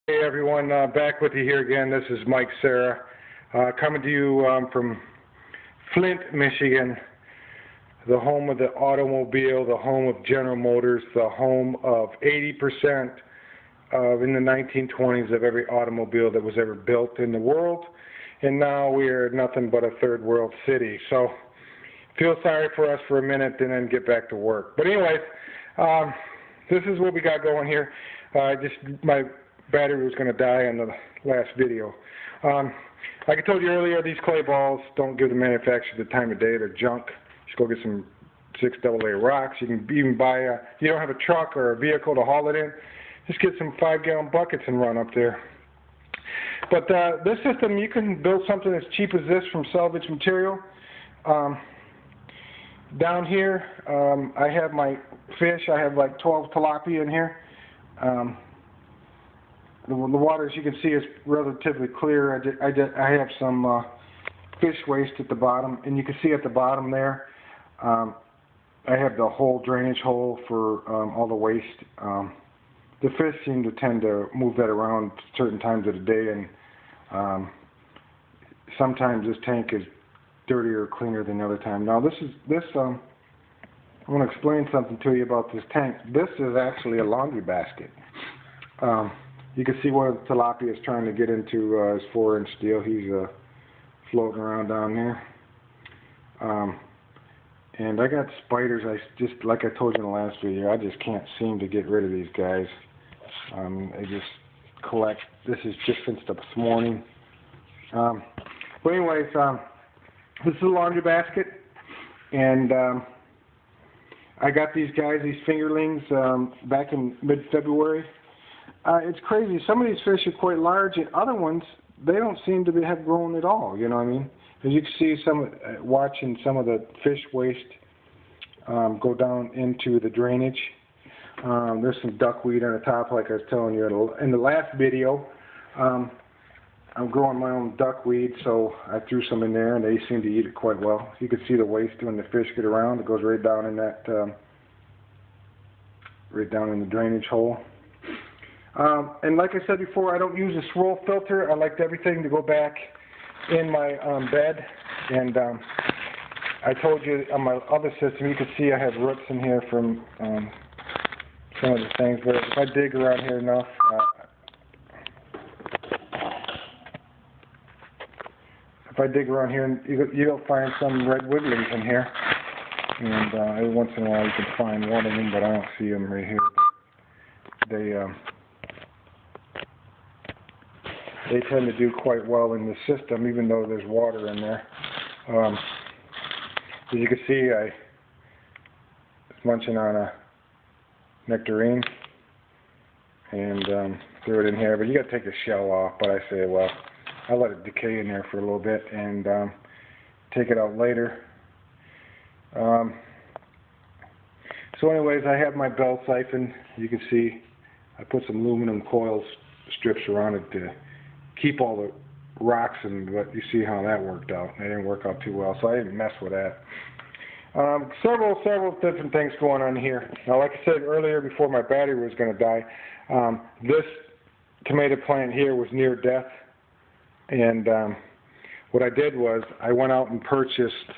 Hey everyone, back with you here again. This is Mike Serra, coming to you from Flint, Michigan, the home of the automobile, the home of General Motors, the home of 80% of, in the 1920s, of every automobile that was ever built in the world. And now we are nothing but a third world city. So feel sorry for us for a minute and then get back to work. But anyways, this is what we got going here. My battery was going to die on the last video. Like I told you earlier, these clay balls, don't give the manufacturer the time of day. They're junk. Just go get some 6 AA rocks. You can even buy you don't have a truck or a vehicle to haul it in, just get some 5-gallon buckets and run up there. But this system, you can build something as cheap as this from salvage material. Down here, I have my fish. I have like 12 tilapia in here. The water, as you can see, is relatively clear. I have some fish waste at the bottom, and you can see at the bottom there, I have the whole drainage hole for all the waste. The fish seem to tend to move that around certain times of the day, and sometimes this tank is dirtier or cleaner than the other time. Now, I want to explain something to you about this tank. This is actually a laundry basket. You can see one of the tilapia is trying to get into his 4-inch deal. He's floating around down there. And I got spiders. Like I told you in the last video, I just can't seem to get rid of these guys. They just collect. This is just since this morning. But anyways, this is a laundry basket, and I got these guys, these fingerlings, back in mid-February. It's crazy. Some of these fish are quite large, and other ones, they don't seem to have grown at all, you know what I mean? As you can see, watching some of the fish waste go down into the drainage. There's some duckweed on the top, like I was telling you in the last video. I'm growing my own duckweed, so I threw some in there, and they seem to eat it quite well. You can see the waste when the fish get around. It goes right down in that, right down in the drainage hole. And like I said before, I don't use a swirl filter. I like everything to go back in my bed. And I told you on my other system, you can see I have roots in here from some of the things. But if I dig around here enough, you'll find some red wigglings in here. And every once in a while you can find one of them, but I don't see them right here. They tend to do quite well in the system, even though there's water in there. As you can see, I was munching on a nectarine and threw it in here. But you got to take the shell off. But I say, well, I'll let it decay in there for a little bit and take it out later. So anyways, I have my bell siphon. You can see I put some aluminum coil strips around it to keep all the rocks, and you see how that worked out. It didn't work out too well, so I didn't mess with that. Several different things going on here. Now, like I said earlier, before my battery was going to die, this tomato plant here was near death, and what I did was I went out and purchased